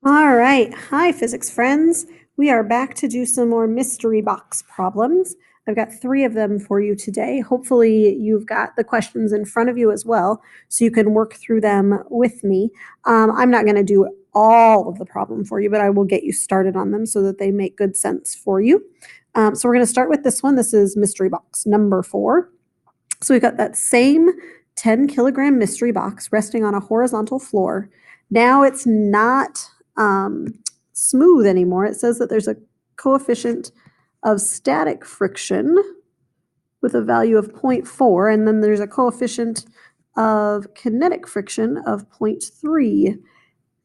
All right. Hi, physics friends. We are back to do some more mystery box problems. I've got 3 of them for you today. Hopefully, you've got the questions in front of you as well, so you can work through them with me. I'm not going to do all of the problem for you, but I will get you started on them so that they make good sense for you. So we're going to start with this one. This is mystery box number 4. So we've got that same 10-kilogram mystery box resting on a horizontal floor. Now it's not smooth anymore. It says that there's a coefficient of static friction with a value of 0.4, and then there's a coefficient of kinetic friction of 0.3.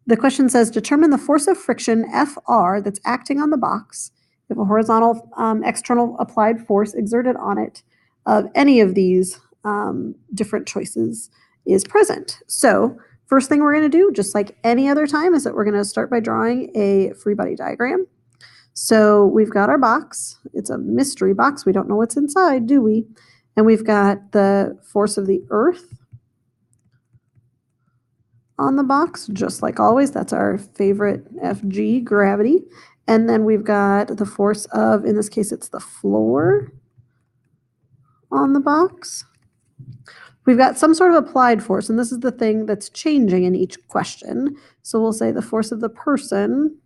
The question says, determine the force of friction Fr that's acting on the box if a horizontal external applied force exerted on it of any of these different choices is present. So first thing we're going to do, just like any other time, is that we're going to start by drawing a free body diagram. So we've got our box. It's a mystery box. We don't know what's inside, do we? And we've got the force of the Earth on the box, just like always. That's our favorite FG, gravity. And then we've got the force of, in this case, it's the floor on the box. We've got some sort of applied force, and this is the thing that's changing in each question. So we'll say the force of the person,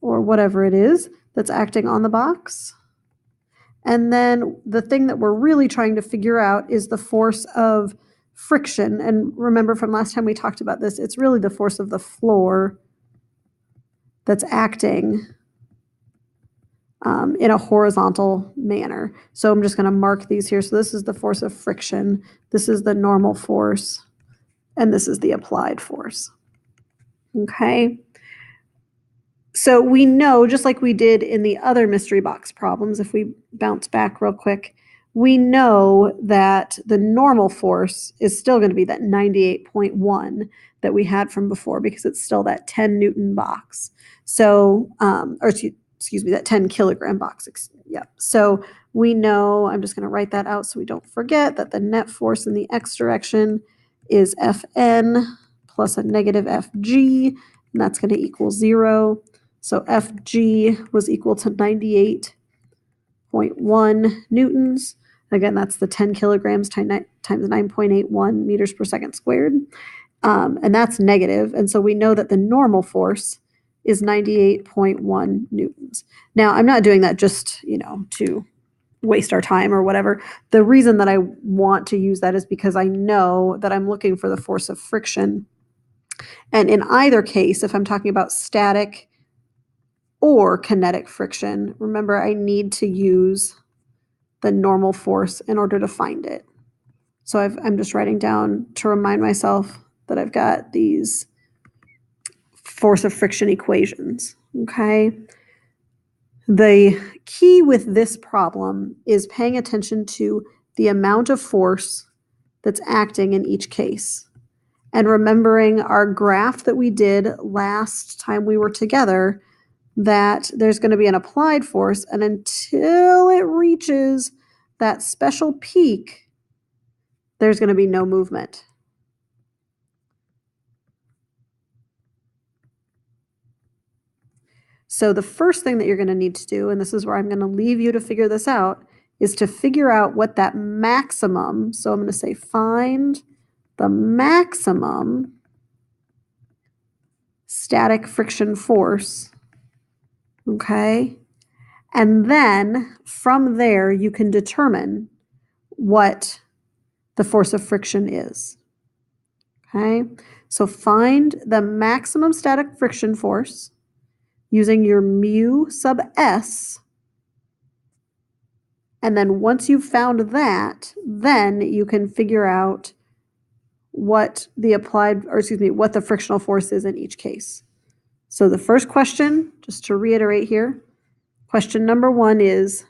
or whatever it is, that's acting on the box. And then the thing that we're really trying to figure out is the force of friction. And remember from last time we talked about this, it's really the force of the floor that's acting in a horizontal manner. So I'm just going to mark these here. So this is the force of friction. This is the normal force. And this is the applied force. Okay. So we know, just like we did in the other mystery box problems, if we bounce back real quick, we know that the normal force is still going to be that 98.1 that we had from before, because it's still that 10 Newton box. So, or excuse me, that 10 kilogram box. Yeah. So we know, I'm just going to write that out so we don't forget, that the net force in the x direction is Fn plus a negative Fg, and that's going to equal 0. So Fg was equal to 98.1 newtons. Again, that's the 10 kilograms times 9.81 meters per second squared. And that's negative. And so we know that the normal force is 98.1 newtons. Now, I'm not doing that just, to waste our time or whatever. The reason that I want to use that is because I know that I'm looking for the force of friction. And in either case, if I'm talking about static or kinetic friction, remember, I need to use the normal force in order to find it. So I'm just writing down to remind myself that I've got these force of friction equations, okay? The key with this problem is paying attention to the amount of force that's acting in each case. And remembering our graph that we did last time we were together, that there's going to be an applied force, and until it reaches that special peak, there's going to be no movement. So the first thing that you're going to need to do, and this is where I'm going to leave you to figure this out, is to figure out what that maximum, so I'm going to say find the maximum static friction force, okay? And then from there, you can determine what the force of friction is, okay? So find the maximum static friction force using your mu sub s. And then once you've found that, then you can figure out what what the frictional force is in each case. So the first question, just to reiterate here, question number 1 is,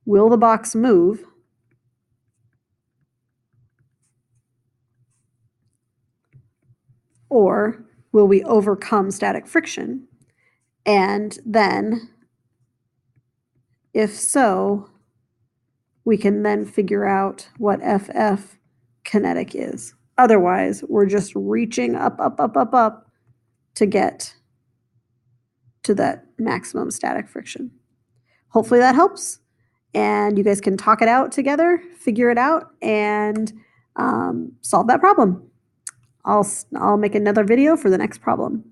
will the box move? Or will we overcome static friction? And then, if so, we can then figure out what FF kinetic is. Otherwise, we're just reaching up, up, up, up, up to get to that maximum static friction. Hopefully that helps, and you guys can talk it out together, figure it out, and solve that problem. I'll make another video for the next problem.